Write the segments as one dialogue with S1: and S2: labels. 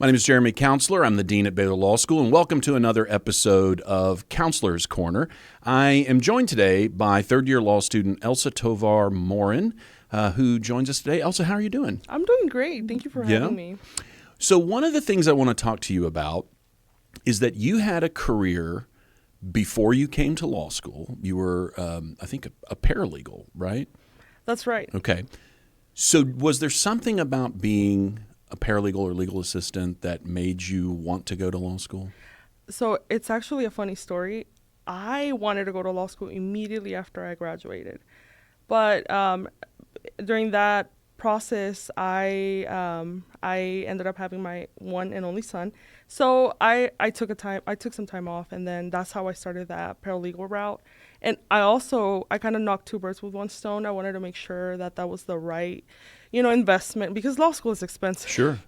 S1: My name is Jeremy Counseller. I'm the Dean at Baylor Law School, and welcome to another episode of Counselor's Corner. I am joined today by third-year law student Elsa Tovar Morin, who joins us today. Elsa, how are you doing?
S2: I'm doing great. Thank you for having me.
S1: So one of the things I want to talk to you about is that you had a career before you came to law school. You were, I think, a paralegal, right?
S2: That's right.
S1: Okay. So was there something about being a paralegal or legal assistant that made you want to go to law school?
S2: So it's actually a funny story. I wanted to go to law school immediately after I graduated. But during that process, I ended up having my one and only son. So I took some time off, and then that's how I started that paralegal route. And I kind of knocked two birds with one stone. I wanted to make sure that was the right, investment, because law school is expensive.
S1: Sure.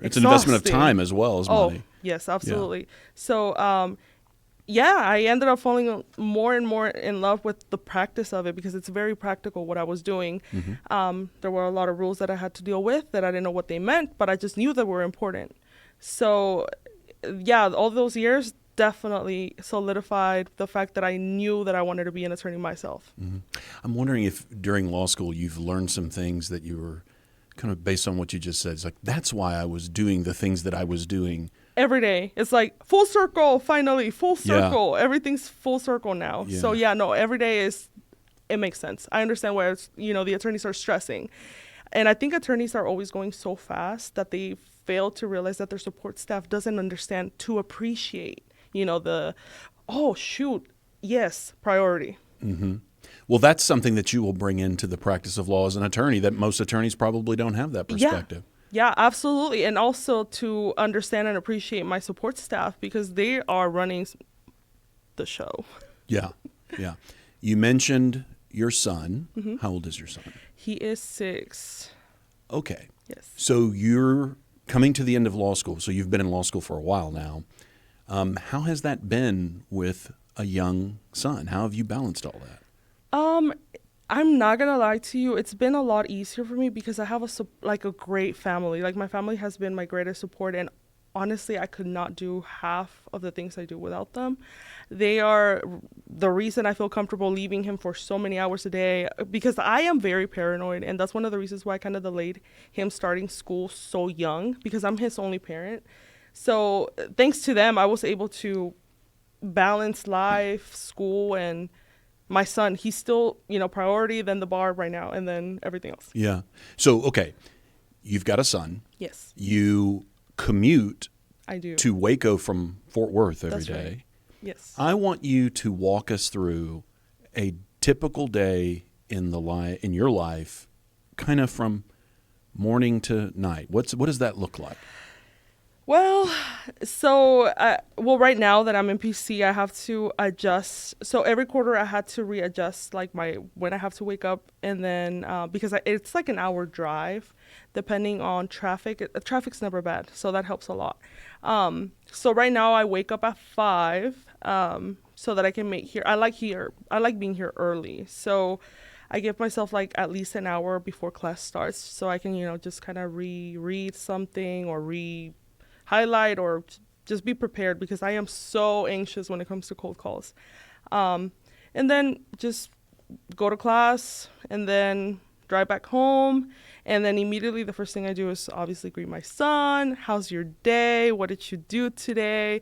S1: It's an investment of time as well as money.
S2: Oh, yes, absolutely. Yeah. So, I ended up falling more and more in love with the practice of it because it's very practical what I was doing. Mm-hmm. There were a lot of rules that I had to deal with that I didn't know what they meant, but I just knew they were important. So, all those years definitely solidified the fact that I knew that I wanted to be an attorney myself.
S1: Mm-hmm. I'm wondering if during law school you've learned some things that you were kind of based on what you just said. It's like, that's why I was doing the things that I was doing.
S2: Every day. It's like full circle, finally, full circle. Yeah. Everything's full circle now. Yeah. So every day it makes sense. I understand why the attorneys are stressing. And I think attorneys are always going so fast that they fail to realize that their support staff doesn't understand to appreciate, priority.
S1: Mm-hmm. Well, that's something that you will bring into the practice of law as an attorney that most attorneys probably don't have that perspective.
S2: Yeah, absolutely. And also to understand and appreciate my support staff because they are running the show.
S1: Yeah. You mentioned your son.
S2: Mm-hmm.
S1: How old is your son?
S2: He is 6.
S1: Okay.
S2: Yes.
S1: So you're coming to the end of law school. So you've been in law school for a while now. How has that been with a young son? How have you balanced all that?
S2: I'm not going to lie to you. It's been a lot easier for me because I have a great family. Like, my family has been my greatest support, and honestly, I could not do half of the things I do without them. They are the reason I feel comfortable leaving him for so many hours a day because I am very paranoid, and that's one of the reasons why I kind of delayed him starting school so young because I'm his only parent. So thanks to them, I was able to balance life, school, and my son. He's still, priority, then the bar right now, and then everything else.
S1: Yeah. So, okay, you've got a son.
S2: Yes.
S1: You commute
S2: I do.
S1: to Waco from Fort Worth every day.
S2: Right. Yes.
S1: I want you to walk us through a typical day in your life, kind of from morning to night. What does that look like?
S2: Well, right now that I'm in PC, I have to adjust. So every quarter I had to readjust when I have to wake up, and then because it's like an hour drive, depending on traffic. Traffic's never bad, so that helps a lot. So right now I wake up at 5, so that I can make here. I like being here early, so I give myself at least an hour before class starts, so I can just kind of reread something or highlight or just be prepared because I am so anxious when it comes to cold calls. And then just go to class and then drive back home. And then immediately the first thing I do is obviously greet my son. How's your day? What did you do today?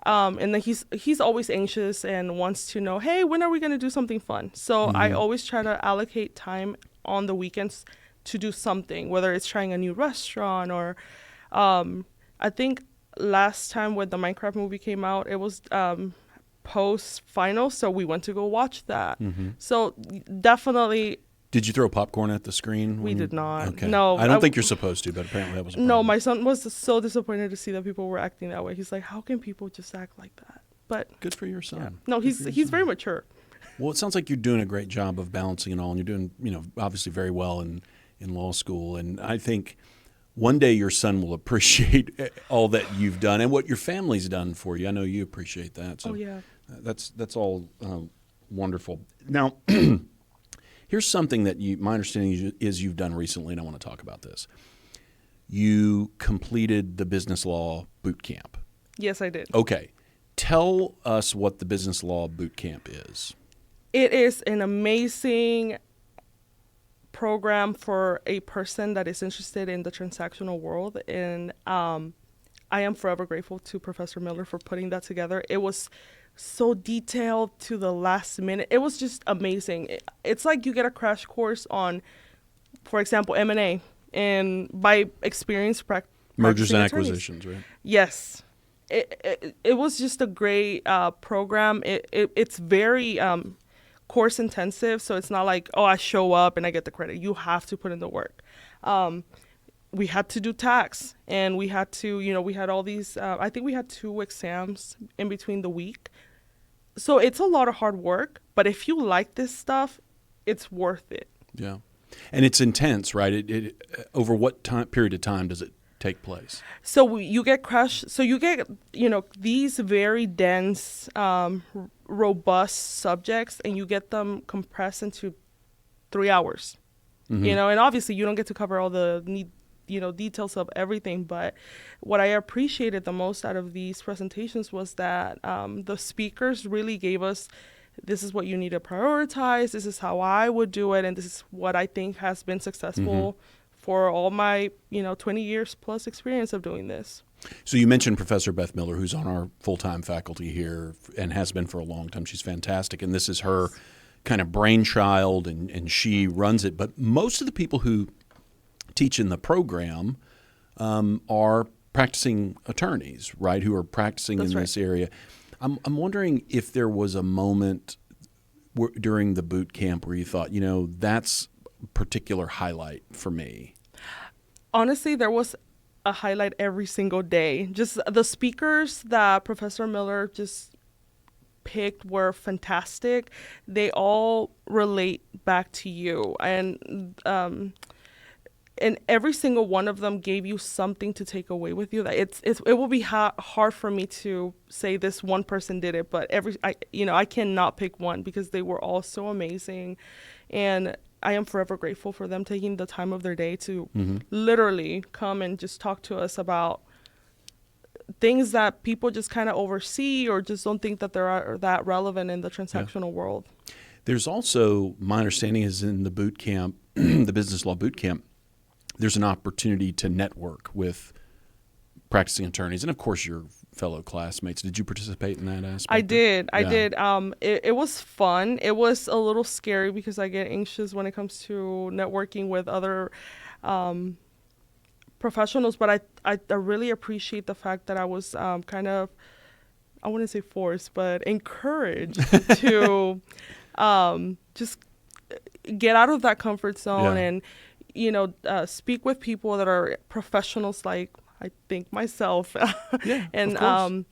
S2: And then he's always anxious and wants to know, hey, when are we going to do something fun? So I always try to allocate time on the weekends to do something, whether it's trying a new restaurant or I think last time when the Minecraft movie came out, it was post-final, so we went to go watch that. Mm-hmm. So definitely.
S1: Did you throw popcorn at the screen?
S2: We did not.
S1: Okay.
S2: No.
S1: I don't think you're supposed to, but apparently that was a problem.
S2: No, my son was so disappointed to see that people were acting that way. He's like, how can people just act like that? But
S1: good for your son. Yeah.
S2: No, he's very mature.
S1: Well, it sounds like you're doing a great job of balancing it all, and you're doing, obviously very well in law school. And I think one day your son will appreciate all that you've done and what your family's done for you. I know you appreciate that. So that's all wonderful. Now, here's something that my understanding is you've done recently, and I want to talk about this. you completed the business law boot camp.
S2: Yes, I did.
S1: Okay. Tell us what the business law boot camp is.
S2: It is an amazing program for a person that is interested in the transactional world. And I am forever grateful to Professor Miller for putting that together. It was so detailed to the last minute. It was just amazing. It's like you get a crash course on, for example, M&A, and by experience,
S1: Mergers and
S2: attorneys.
S1: acquisitions, right?
S2: Yes. It was just a great program. It's very course intensive, so it's not like, oh, I show up and I get the credit. You have to put in the work. We had to do tax, and we had to, we had all these, I think we had 2 exams in between the week. So it's a lot of hard work, but if you like this stuff, it's worth it.
S1: Yeah. And it's intense, right? It over what period of time does it take place?
S2: So you get these very dense, robust subjects, and you get them compressed into 3 hours. Mm-hmm. And obviously you don't get to cover all the details of everything, but what I appreciated the most out of these presentations was that the speakers really gave us, this is what you need to prioritize, this is how I would do it, and this is what I think has been successful for all my 20 years plus experience of doing this.
S1: So you mentioned Professor Beth Miller, who's on our full-time faculty here and has been for a long time. She's fantastic, and this is her kind of brainchild, and she runs it. But most of the people who teach in the program are practicing attorneys, right, who are practicing in this area. I'm wondering if there was a moment during the boot camp where you thought, that's a particular highlight for me.
S2: Honestly, there was a highlight every single day. Just the speakers that Professor Miller just picked were fantastic. They all relate back to you, and every single one of them gave you something to take away with you. That it will be hard for me to say this one person did it, but I cannot pick one because they were all so amazing, and I am forever grateful for them taking the time of their day to literally come and just talk to us about things that people just kind of oversee or just don't think that they're that relevant in the transactional world.
S1: There's also, my understanding is in the boot camp, the business law boot camp, there's an opportunity to network with practicing attorneys and, of course, your fellow classmates. Did you participate in that aspect?
S2: I did. It was fun. It was a little scary because I get anxious when it comes to networking with other professionals, but I really appreciate the fact that I was kind of, I wouldn't say forced, but encouraged to just get out of that comfort zone and speak with people that are professionals like I think myself. And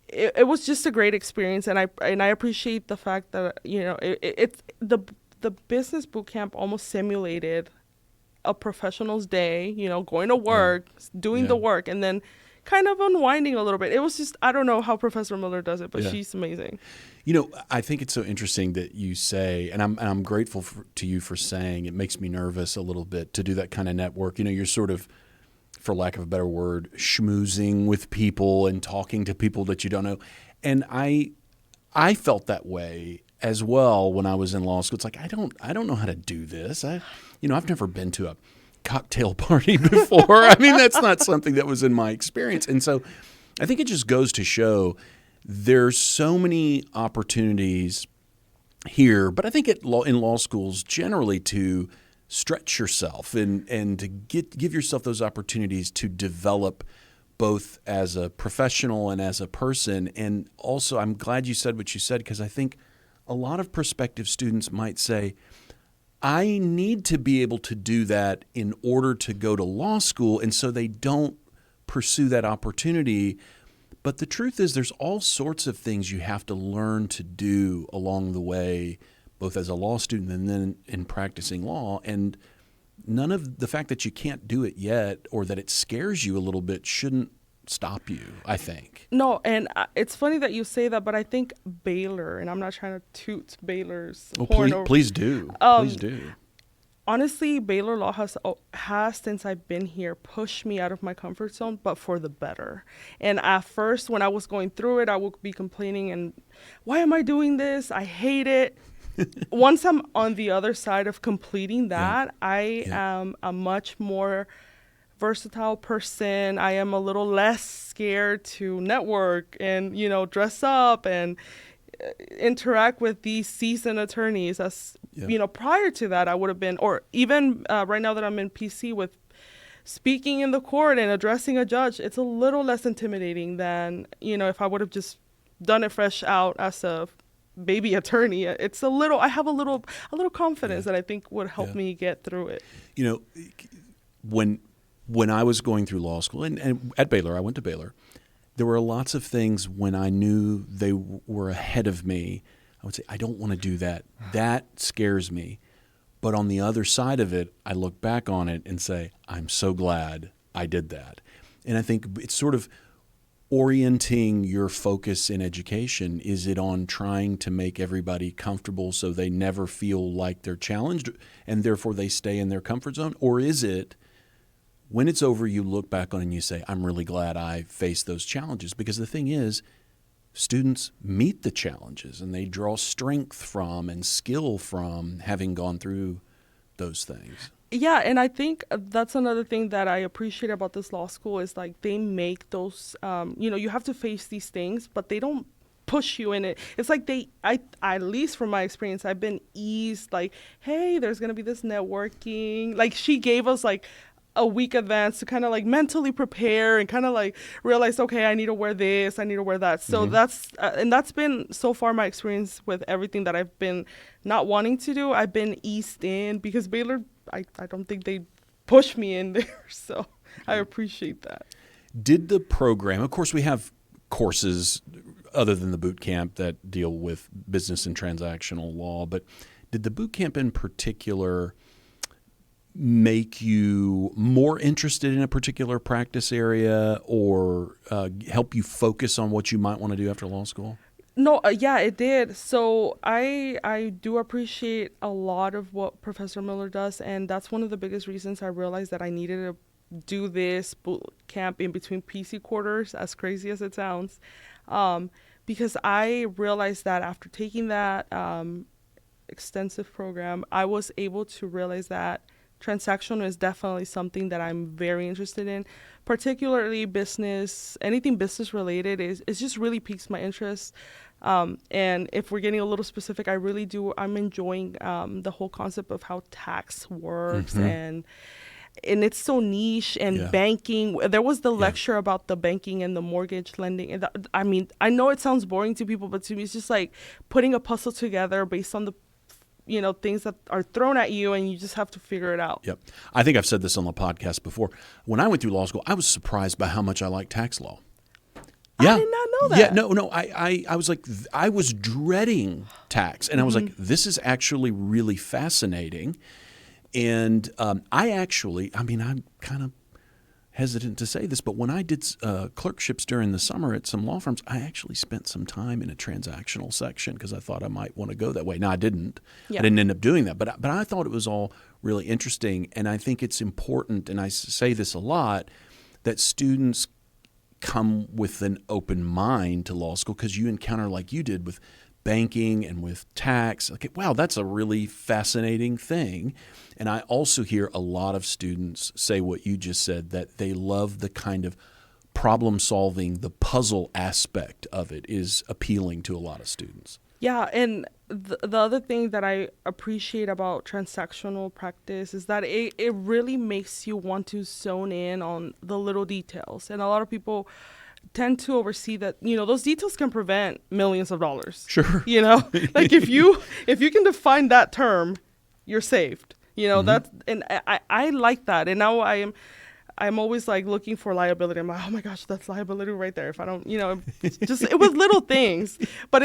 S2: it was just a great experience, and I appreciate the fact that it's the business boot camp almost simulated a professional's day, going to work, doing the work, and then kind of unwinding a little bit. It was just, I don't know how Professor Miller does it, but she's amazing.
S1: I think it's so interesting that you say, and I'm grateful to you for saying, it makes me nervous a little bit to do that kind of network. You're sort of, for lack of a better word, schmoozing with people and talking to people that you don't know. And I felt that way as well when I was in law school. It's like, I don't know how to do this. I've never been to a cocktail party before. I mean, that's not something that was in my experience. And so I think it just goes to show there's so many opportunities here, but I think in law schools generally to stretch yourself and to give yourself those opportunities to develop both as a professional and as a person. And also, I'm glad you said what you said, because I think a lot of prospective students might say, I need to be able to do that in order to go to law school, and so they don't pursue that opportunity. But the truth is there's all sorts of things you have to learn to do along the way, both as a law student and then in practicing law. And none of the fact that you can't do it yet or that it scares you a little bit shouldn't stop you, I think.
S2: No, and it's funny that you say that, but I think Baylor, and I'm not trying to toot Baylor's horn.
S1: Please do. Please do.
S2: honestly, Baylor Law has since I've been here pushed me out of my comfort zone, but for the better. And at first, when I was going through it, I would be complaining and why am I doing this? I hate it. Once I'm on the other side of completing that, I am a much more versatile person. I am a little less scared to network and, dress up and interact with these seasoned attorneys. As prior to that, I would have been, or even right now that I'm in PC with speaking in the court and addressing a judge, it's a little less intimidating than, if I would have just done it fresh out as a baby attorney. It's I have a little confidence that I think would help me get through it.
S1: When I was going through law school and at Baylor, I went to Baylor, there were lots of things when I knew they were ahead of me, I would say, I don't want to do that. That scares me. But on the other side of it, I look back on it and say, I'm so glad I did that. And I think it's sort of orienting your focus in education. Is it on trying to make everybody comfortable so they never feel like they're challenged and therefore they stay in their comfort zone? Or is it when it's over, you look back on it and you say, I'm really glad I faced those challenges? Because the thing is, students meet the challenges and they draw strength from and skill from having gone through those things.
S2: Yeah, and I think that's another thing that I appreciate about this law school is like they make those, you have to face these things, but they don't push you in it. It's like at least from my experience, I've been eased like, hey, there's going to be this networking. Like she gave us like a week advance to kind of like mentally prepare and kind of like realize, okay, I need to wear this, I need to wear that. So that's been so far my experience with everything that I've been not wanting to do. I've been eased in because Baylor, I don't think they push me in there. So I appreciate that.
S1: Did the program, of course we have courses other than the boot camp that deal with business and transactional law, but did the boot camp in particular make you more interested in a particular practice area or help you focus on what you might want to do after law school?
S2: No, yeah, it did. So I do appreciate a lot of what Professor Miller does, and that's one of the biggest reasons I realized that I needed to do this boot camp in between PC quarters, as crazy as it sounds, because I realized that after taking that extensive program, I was able to realize that transactional is definitely something that I'm very interested in, particularly business. Anything business related is just really piques my interest. And if we're getting a little specific, I'm enjoying the whole concept of how tax works and it's so niche and banking. There was the lecture about the banking and the mortgage lending. And I know it sounds boring to people, but to me, it's just like putting a puzzle together based on the things that are thrown at you and you just have to figure it out.
S1: Yep. I think I've said this on the podcast before. When I went through law school, I was surprised by how much I liked tax law.
S2: Yeah. I did not know that.
S1: Yeah, no. I was like, I was dreading tax. And I was like, this is actually really fascinating. And I'm kind of hesitant to say this, but when I did clerkships during the summer at some law firms, I actually spent some time in a transactional section because I thought I might want to go that way. No, I didn't. Yeah. I didn't end up doing that, but I thought it was all really interesting, and I think it's important, and I say this a lot, that students come with an open mind to law school because you encounter, like you did with banking and with tax. Okay, wow, that's a really fascinating thing. And I also hear a lot of students say what you just said, that they love the kind of problem solving, the puzzle aspect of it is appealing to a lot of students.
S2: Yeah, and the other thing that I appreciate about transactional practice is that it really makes you want to zone in on the little details. And a lot of people tend to oversee that, those details can prevent millions of dollars.
S1: Sure.
S2: Like if you can define that term, you're saved. That's, and I like that. And now I'm always like looking for liability. I'm like, oh my gosh, that's liability right there. If I don't, it was little things, but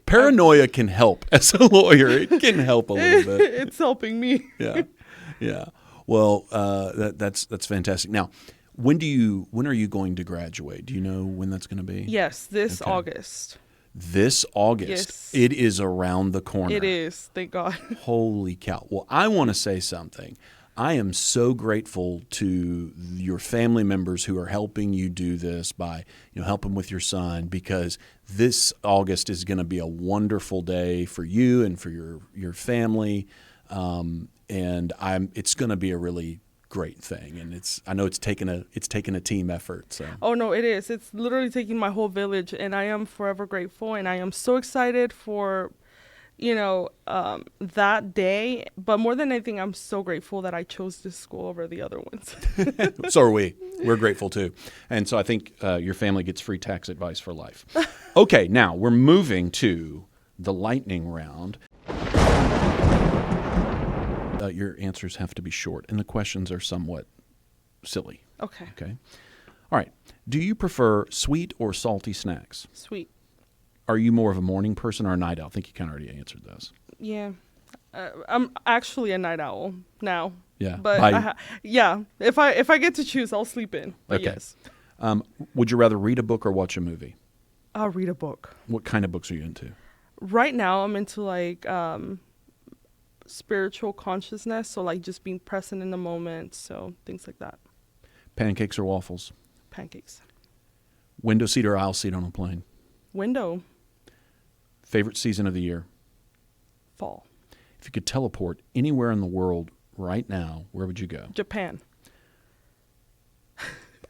S1: paranoia can help as a lawyer. It can help a little bit.
S2: It's helping me.
S1: Yeah. Well, that's fantastic. Now, when are you going to graduate? Do you know when that's going to be?
S2: Yes, this August.
S1: this August.
S2: Yes.
S1: It is around the corner.
S2: It is. Thank God.
S1: Holy cow. Well, I want to say something. I am so grateful to your family members who are helping you do this by, helping with your son, because this August is going to be a wonderful day for you and for your family. It's going to be a really great thing, and I know it's taken a team effort. So.
S2: Oh no, it is. It's literally taking my whole village, and I am forever grateful, and I am so excited for, that day. But more than anything, I'm so grateful that I chose this school over the other ones.
S1: So are we. We're grateful too, and so I think your family gets free tax advice for life. Okay, now we're moving to the lightning round. Your answers have to be short, and the questions are somewhat silly.
S2: Okay.
S1: Okay. All right. Do you prefer sweet or salty snacks?
S2: Sweet.
S1: Are you more of a morning person or a night owl? I think you kind of already answered this.
S2: Yeah. I'm actually a night owl now.
S1: Yeah.
S2: But if I get to choose, I'll sleep in. But
S1: okay.
S2: Yes.
S1: Would you rather read a book or watch a movie?
S2: I'll read a book.
S1: What kind of books are you into?
S2: Right now, I'm into spiritual consciousness, so just being present in the moment, so things like that.
S1: Pancakes or waffles?
S2: Pancakes.
S1: Window seat or aisle seat on a plane?
S2: Window.
S1: Favorite season of the year?
S2: Fall.
S1: If you could teleport anywhere in the world right now, where would you go?
S2: Japan.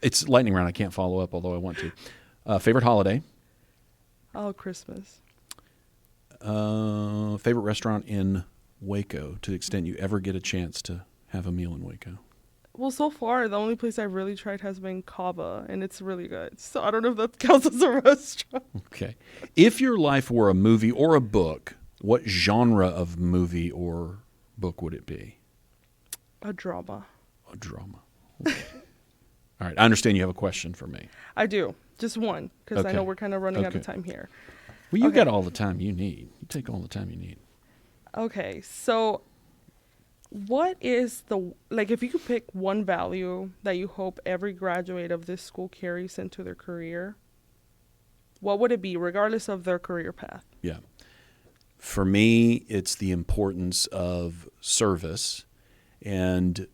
S1: It's lightning round. I can't follow up, although I want to. Favorite holiday?
S2: Oh, Christmas.
S1: Favorite restaurant in Waco, to the extent you ever get a chance to have a meal in Waco?
S2: Well, so far, the only place I've really tried has been Cava, and it's really good. So I don't know if that counts as a restaurant.
S1: Okay. If your life were a movie or a book, what genre of movie or book would it be?
S2: A drama.
S1: A drama. Okay. All right. I understand you have a question for me.
S2: I do. Just one, because
S1: Okay.
S2: I know we're kind of running out
S1: Okay.
S2: of time here.
S1: Well, you
S2: Okay.
S1: got all the time you need. You take all the time you need.
S2: Okay, so what is if you could pick one value that you hope every graduate of this school carries into their career, what would it be, regardless of their career path?
S1: Yeah. For me, it's the importance of service, and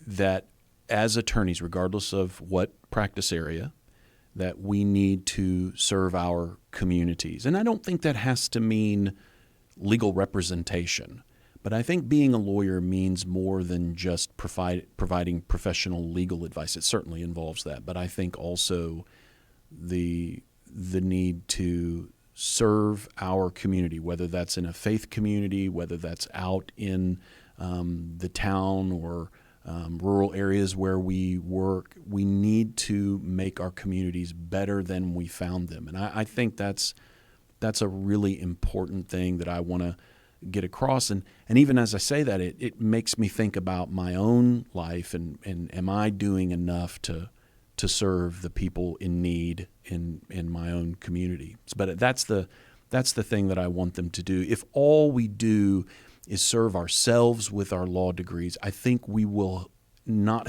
S1: that as attorneys, regardless of what practice area, that we need to serve our communities. And I don't think that has to mean legal representation, but I think being a lawyer means more than just providing professional legal advice. It certainly involves that, but I think also the need to serve our community, whether that's in a faith community, whether that's out in the town or rural areas where we work. We need to make our communities better than we found them. And I think that's a really important thing that I want to get across. And even as I say that, it makes me think about my own life and am I doing enough to serve the people in need in my own community. But that's the thing that I want them to do. If all we do is serve ourselves with our law degrees, I think we've not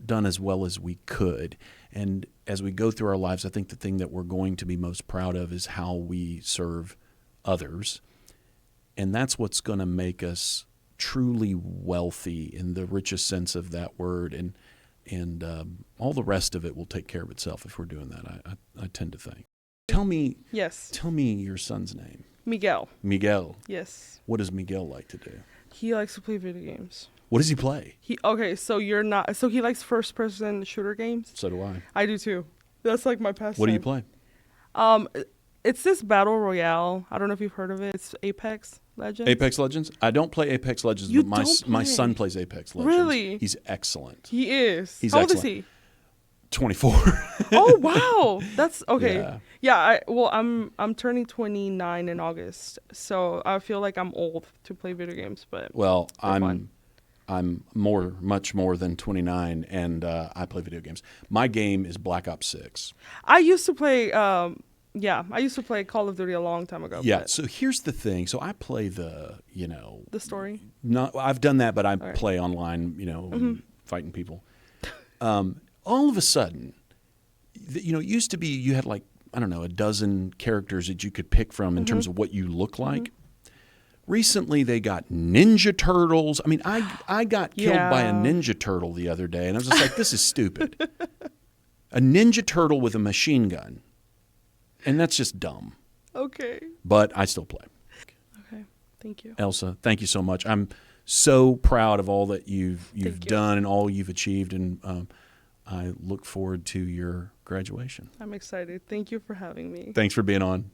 S1: done as well as we could. And as we go through our lives, I think the thing that we're going to be most proud of is how we serve others. And that's what's going to make us truly wealthy in the richest sense of that word. And all the rest of it will take care of itself if we're doing that, I tend to think. Tell me your son's name.
S2: Miguel.
S1: Miguel.
S2: Yes.
S1: What does Miguel like to do?
S2: He likes to play video games.
S1: What does he play?
S2: He likes first-person shooter games.
S1: So do I.
S2: I do too. That's like my pastime.
S1: What do you play?
S2: It's this battle royale. I don't know if you've heard of it. It's Apex Legends.
S1: Apex Legends? I don't play Apex Legends,
S2: You
S1: but
S2: don't
S1: my
S2: play?
S1: son plays Apex Legends.
S2: Really?
S1: He's excellent.
S2: He is.
S1: He's
S2: How old is
S1: excellent.
S2: he?
S1: 24.
S2: Oh wow, that's okay.
S1: Yeah.
S2: I'm turning 29 in August, so I feel like I'm old to play video games. But
S1: Well,
S2: fun.
S1: I'm much more than 29, and I play video games. My game is Black Ops 6.
S2: I used to play. I used to play Call of Duty a long time ago.
S1: Yeah.
S2: but
S1: So here's the thing. So I play the
S2: story.
S1: Not I've done that, but I
S2: right.
S1: play online. Fighting people. All of a sudden, it used to be you had like I don't know, a dozen characters that you could pick from in terms of what you look like. Recently, they got Ninja Turtles. I mean, I got killed by a Ninja Turtle the other day, and I was just like, this is stupid. A Ninja Turtle with a machine gun. And that's just dumb.
S2: Okay.
S1: But I still play.
S2: Okay. Thank you.
S1: Elsa, thank you so much. I'm so proud of all that you've done and all you've achieved, and I look forward to your graduation.
S2: I'm excited. Thank you for having me.
S1: Thanks for being on.